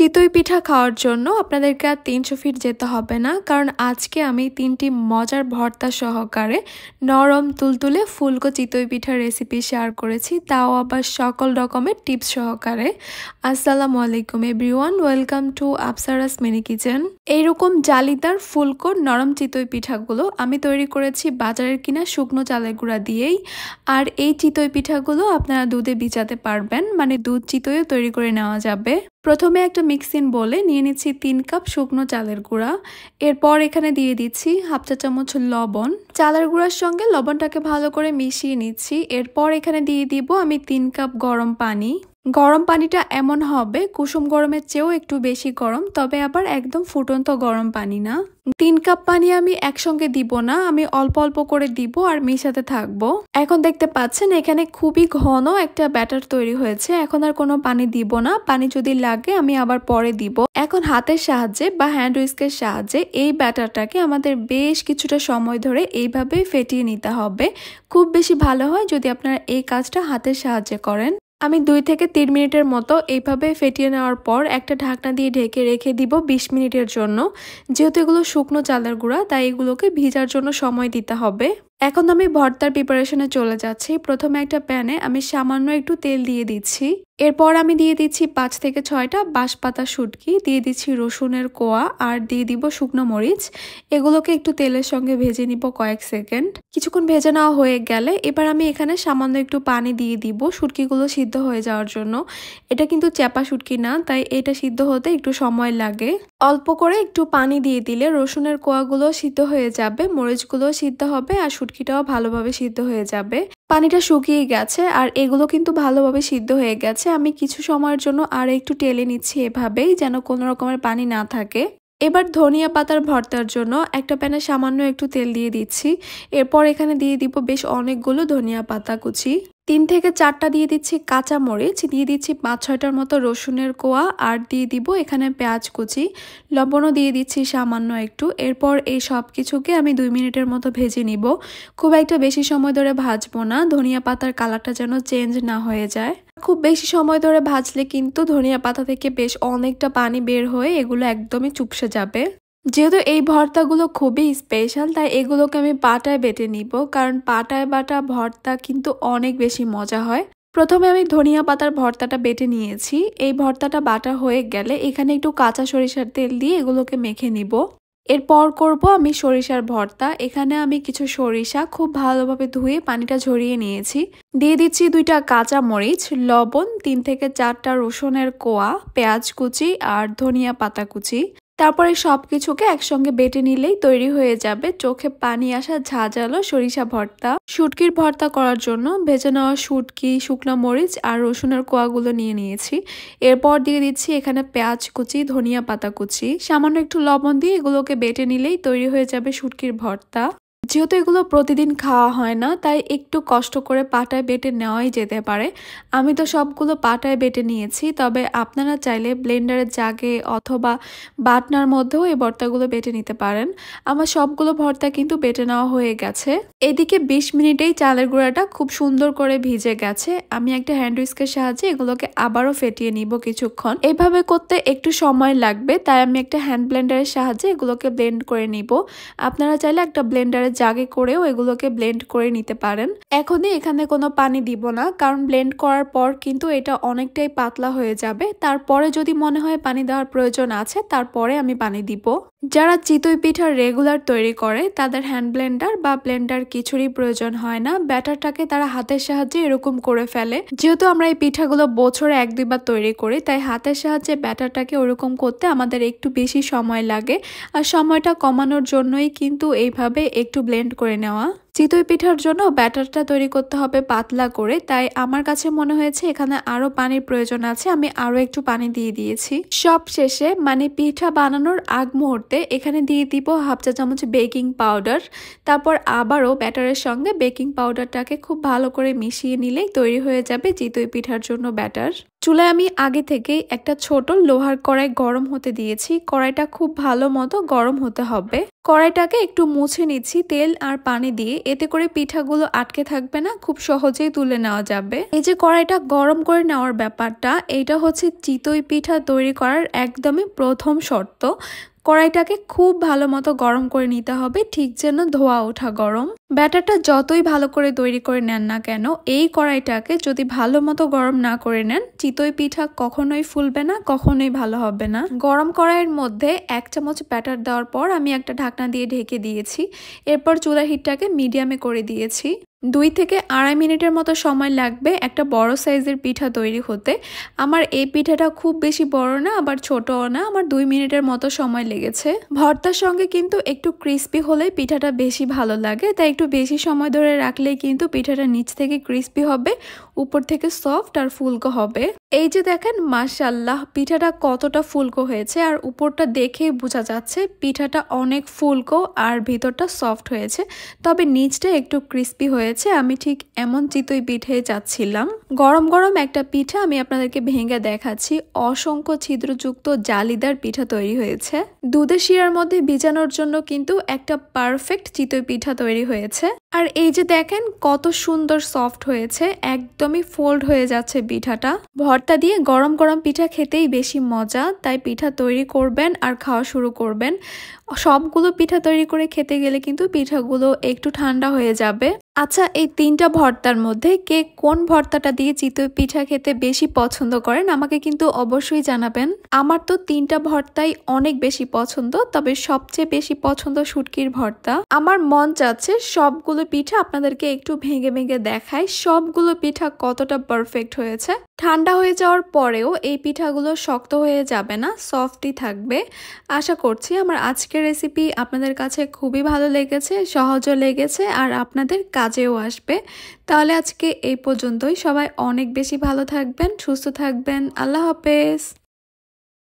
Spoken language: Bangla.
চিতই পিঠা খাওয়ার জন্য আপনাদেরকে আর ৩০০ ফিট যেতে হবে না, কারণ আজকে আমি ৩টি মজার ভর্তা সহকারে নরম তুলতুলে ফুলকো চিতই পিঠার রেসিপি শেয়ার করেছি, তাও আবার সকল রকমের টিপস সহকারে। আসসালামু আলাইকুম everyone, welcome to Apsara's mini kitchen. এইরকম জালিদার ফুলকো নরম চিতই পিঠাগুলো আমি তৈরি করেছি বাজারের কিনা শুকনো চালের গুঁড়া দিয়েই। আর এই চিতই পিঠাগুলো আপনারা দুধে ভিজাতে পারবেন, মানে দুধ চিতইও তৈরি করে নেওয়া যাবে। প্রথমে একটা মিক্সিং বোলে নিয়ে নিচ্ছি ৩ কাপ শুকনো চালের গুঁড়া। এরপর এখানে দিয়ে দিচ্ছি হাফ চা চামচ লবণ। চালের গুঁড়ার সঙ্গে লবণটাকে ভালো করে মিশিয়ে নিচ্ছি। এরপর এখানে দিয়ে দিব আমি ৩ কাপ গরম পানি। গরম পানিটা এমন হবে কুসুম গরমের চেয়েও একটু বেশি গরম, তবে আবার একদম ফুটন্ত গরম পানি না। ৩ কাপ পানি আমি একসঙ্গে দিব না, আমি অল্প অল্প করে দিব আর মিশাতে থাকবো। এখন দেখতে পাচ্ছেন এখানে খুবই ঘন একটা ব্যাটার তৈরি হয়েছে। এখন আর কোনো পানি দিব না, পানি যদি লাগে আমি আবার পরে দিব। এখন হাতের সাহায্যে বা হ্যান্ড হুইস্কের সাহায্যে এই ব্যাটারটাকে আমাদের বেশ কিছুটা সময় ধরে এইভাবে ফেটিয়ে নিতে হবে। খুব বেশি ভালো হয় যদি আপনারা এই কাজটা হাতের সাহায্যে করেন। আমি ২ থেকে ৩ মিনিটের মতো এইভাবে ফেটিয়ে নেওয়ার পর একটা ঢাকনা দিয়ে ঢেকে রেখে দিব ২০ মিনিটের জন্য। যেহেতু এগুলো শুকনো চালের গুঁড়া, তাই এগুলোকে ভিজার জন্য সময় দিতে হবে। এখন আমি ভর্তার প্রিপারেশনে চলে যাচ্ছি। প্রথমে একটা প্যানে আমি সামান্য একটু তেল দিয়ে দিচ্ছি। এরপর আমি দিয়ে দিচ্ছি ৫ থেকে ৬টা বাঁশপাতা শুটকি, দিয়ে দিচ্ছি রসুনের কোয়া আর দিয়ে দিব শুকনো মরিচ। এগুলোকে একটু তেলের সঙ্গে ভেজে নিব কয়েক সেকেন্ড। কিছুক্ষণ ভেজে নেওয়া হয়ে গেলে এবার আমি এখানে সামান্য একটু পানি দিয়ে দিব শুটকিগুলো সিদ্ধ হয়ে যাওয়ার জন্য। এটা কিন্তু চ্যাপা শুটকি না, তাই এটা সিদ্ধ হতে একটু সময় লাগে। অল্প করে একটু পানি দিয়ে দিলে রসুনের কোয়াগুলো সিদ্ধ হয়ে যাবে, মরিচগুলো সিদ্ধ হবে আর শুটকিটাও ভালোভাবে সিদ্ধ হয়ে যাবে। পানিটা শুকিয়ে গেছে আর এগুলো কিন্তু ভালোভাবে সিদ্ধ হয়ে গেছে। আমি কিছু সময়ের জন্য আর একটু টেলে নিচ্ছি এভাবেই, যেন কোনো রকমের পানি না থাকে। এবার ধনিয়া পাতার ভর্তার জন্য একটা প্যানে সামান্য একটু তেল দিয়ে দিচ্ছি। এরপর এখানে দিয়ে দিব বেশ অনেকগুলো ধনিয়া পাতা কুচি। ৩ থেকে ৪টা দিয়ে দিচ্ছি কাঁচা মরিচ, দিয়ে দিচ্ছি ৫-৬টার মতো রসুনের কোয়া আর দিয়ে দিব এখানে পেঁয়াজ কুচি। লবণও দিয়ে দিচ্ছি সামান্য একটু। এরপর এই সব কিছুকে আমি ২ মিনিটের মতো ভেজে নিব। খুব একটা বেশি সময় ধরে ভাজবো না, ধনিয়া পাতার কালারটা যেন চেঞ্জ না হয়ে যায়। খুব বেশি সময় ধরে ভাজলে কিন্তু ধনিয়া পাতা থেকে বেশ অনেকটা পানি বের হয়ে এগুলো একদমই চুপসে যাবে। যেহেতু এই ভর্তাগুলো খুবই স্পেশাল, তাই এগুলোকে আমি পাটায় বেটে নিব, কারণ পাটায় বাটা ভর্তা কিন্তু অনেক বেশি মজা হয়। প্রথমে আমি ধনিয়া পাতার ভর্তাটা বেটে নিয়েছি। এই ভর্তাটা বাটা হয়ে গেলে এখানে একটু কাঁচা সরিষার তেল দিয়ে এগুলোকে মেখে নিব। এরপর করব আমি সরিষার ভর্তা। এখানে আমি কিছু সরিষা খুব ভালোভাবে ধুয়ে পানিটা ঝরিয়ে নিয়েছি। দিয়ে দিচ্ছি ২টা কাঁচা মরিচ, লবণ, ৩ থেকে ৪টা রসুনের কোয়া, পেঁয়াজ কুচি আর ধনিয়া পাতা কুচি। তারপরে সবকিছুকে একসঙ্গে বেটে নিলেই তৈরি হয়ে যাবে চোখে পানি আসা ঝাঁঝালো সরিষা ভর্তা। শুটকির ভর্তা করার জন্য ভেজে নেওয়া শুটকি, শুকনো মরিচ আর রসুনের কোয়াগুলো নিয়ে নিয়েছি। এরপর দিয়ে দিচ্ছি এখানে পেঁয়াজ কুচি, ধনিয়া পাতা কুচি, সামান্য একটু লবণ দিয়ে এগুলোকে বেটে নিলেই তৈরি হয়ে যাবে শুটকির ভর্তা। যেহেতু এগুলো প্রতিদিন খাওয়া হয় না, তাই একটু কষ্ট করে পাটায় বেটে নেওয়াই যেতে পারে। আমি তো সবগুলো পাটায় বেটে নিয়েছি, তবে আপনারা চাইলে ব্লেন্ডারের জাগে অথবা বাটনার মধ্যেও এই ভর্তাগুলো বেটে নিতে পারেন। আমার সবগুলো ভর্তা কিন্তু বেটে নেওয়া হয়ে গেছে। এদিকে ২০ মিনিটেই চালের গুঁড়াটা খুব সুন্দর করে ভিজে গেছে। আমি একটা হ্যান্ড হুইস্কের সাহায্যে এগুলোকে আবারও ফেটিয়ে নিব কিছুক্ষণ। এইভাবে করতে একটু সময় লাগবে, তাই আমি একটা হ্যান্ড ব্লেন্ডারের সাহায্যে এগুলোকে ব্লেন্ড করে নিব। আপনারা চাইলে একটা ব্লেন্ডারের জাগে করেও এগুলোকে ব্লেন্ড করে নিতে পারেন। এখনই এখানে কোনো পানি দিব না, কারণ ব্লেন্ড করার পর কিন্তু এটা অনেকটাই পাতলা হয়ে যাবে। তারপরে যদি মনে হয় পানি দেওয়ার প্রয়োজন আছে, তারপরে আমি পানি দিব। যারা চিতই পিঠা রেগুলার তৈরি করে তাদের হ্যান্ড ব্লেন্ডার বা ব্লেন্ডার কিছুরই প্রয়োজন হয় না। ব্যাটারটাকে তারা হাতের সাহায্যে এরকম করে ফেলে। যেহেতু আমরা এই পিঠাগুলো বছরে ১-২ বার তৈরি করি, তাই হাতের সাহায্যে ব্যাটারটাকে ওরকম করতে আমাদের একটু বেশি সময় লাগে। আর সময়টা কমানোর জন্যই কিন্তু এইভাবে একটু ব্লেন্ড করে নেওয়া। চিতই পিঠার জন্য ব্যাটারটা তৈরি করতে হবে পাতলা করে, তাই আমার কাছে মনে হয়েছে এখানে আরো পানির প্রয়োজন আছে। আমি আরো একটু পানি দিয়ে দিয়েছি। সব শেষে মানে পিঠা বানানোর আগ মুহূর্তে এখানে দিয়ে দিব হাফ চা চামচ বেকিং পাউডার। তারপর আবারও ব্যাটারের সঙ্গে বেকিং পাউডারটাকে খুব ভালো করে মিশিয়ে নিলেই তৈরি হয়ে যাবে চিতই পিঠার জন্য ব্যাটার। চুলায় আমি আগে থেকেই একটা ছোট লোহার কড়াই গরম হতে দিয়েছি। কড়াইটা খুব ভালো মতো গরম হতে হবে। কড়াইটাকে একটু মুছে নিচ্ছি তেল আর পানি দিয়ে, এতে করে পিঠাগুলো আটকে থাকবে না, খুব সহজেই তুলে নেওয়া যাবে। এই যে কড়াইটা গরম করে নেওয়ার ব্যাপারটা, এইটা হচ্ছে চিতই পিঠা তৈরি করার একদমই প্রথম শর্ত। কড়াইটাকে খুব ভালো মতো গরম করে নিতে হবে, ঠিক যেন ধোয়া ওঠা গরম। ব্যাটারটা যতই ভালো করে তৈরি করে নেন না কেন, এই কড়াইটাকে যদি ভালো মতো গরম না করে নেন, চিতই পিঠা কখনোই ফুলবে না, কখনোই ভালো হবে না। গরম কড়াইয়ের মধ্যে 1 চামচ ব্যাটার দেওয়ার পর আমি একটা ঢাকনা দিয়ে ঢেকে দিয়েছি। এরপর চুলার হিটটাকে মিডিয়ামে করে দিয়েছি। 2 থেকে 2.5 মিনিটের মতো সময় লাগবে একটা বড় সাইজের পিঠা তৈরি হতে। আমার এই পিঠাটা খুব বেশি বড় না, আবার ছোটও না, আমার 2 মিনিটের মতো সময় লেগেছে। ভর্তার সঙ্গে কিন্তু একটু ক্রিস্পি হলে পিঠাটা বেশি ভালো লাগে, তাই একটু বেশি সময় ধরে রাখলেই কিন্তু পিঠাটা নিচ থেকে ক্রিস্পি হবে, উপর থেকে সফট আর ফুলকো হবে। এই যে দেখেন, মাশাআল্লাহ পিঠাটা কতটা ফুলকো হয়েছে, আর উপরটা দেখেই বোঝা যাচ্ছে পিঠাটা অনেক ফুলকো আর ভিতরটা সফট হয়েছে, তবে নিচটা একটু ক্রিস্পি হয়েছে। আমি ঠিক এমন চিতই পিঠে চাচ্ছিলাম। গরম গরম একটা পিঠা আমি আপনাদেরকে ভেঙে দেখাচ্ছি। অসংখ্য ছিদ্রযুক্ত জালিদার পিঠা তৈরি হয়েছে। দুধের শিরার মধ্যে ভিজানোর জন্য কিন্তু একটা পারফেক্ট চিতই পিঠা তৈরি হয়েছে। আর এই যে দেখেন কত সুন্দর সফট হয়েছে, একদমই ফোল্ড হয়ে যাচ্ছে পিঠাটা। ভর্তা দিয়ে গরম গরম পিঠা খেতেই বেশি মজা, তাই পিঠা তৈরি করবেন আর খাওয়া শুরু করবেন। সবগুলো পিঠা তৈরি করে খেতে গেলে কিন্তু পিঠাগুলো একটু ঠান্ডা হয়ে যাবে। আচ্ছা, এই 3টা ভর্তার মধ্যে কে কোন ভর্তাটা দিয়ে চিতই পিঠা খেতে বেশি পছন্দ করেন আমাকে কিন্তু অবশ্যই জানাবেন। আমার তো 3টা ভর্তাই অনেক বেশি পছন্দ, তবে সবচেয়ে বেশি পছন্দ শুটকির ভর্তা। আমার মন চাচ্ছে সবগুলো পিঠা আপনাদেরকে একটু ভেঙে ভেঙে দেখাই, সবগুলো পিঠা কতটা পারফেক্ট হয়েছে। ঠান্ডা হয়ে যাওয়ার পরেও এই পিঠাগুলো শক্ত হয়ে যাবে না, সফটই থাকবে। আশা করছি আমার আজকের রেসিপি আপনাদের কাছে খুবই ভালো লেগেছে, সহজও লেগেছে, আর আপনাদের কাজেও আসবে। তাহলে আজকে এই পর্যন্তই। সবাই অনেক বেশি ভালো থাকবেন, সুস্থ থাকবেন। আল্লাহ হাফেজ।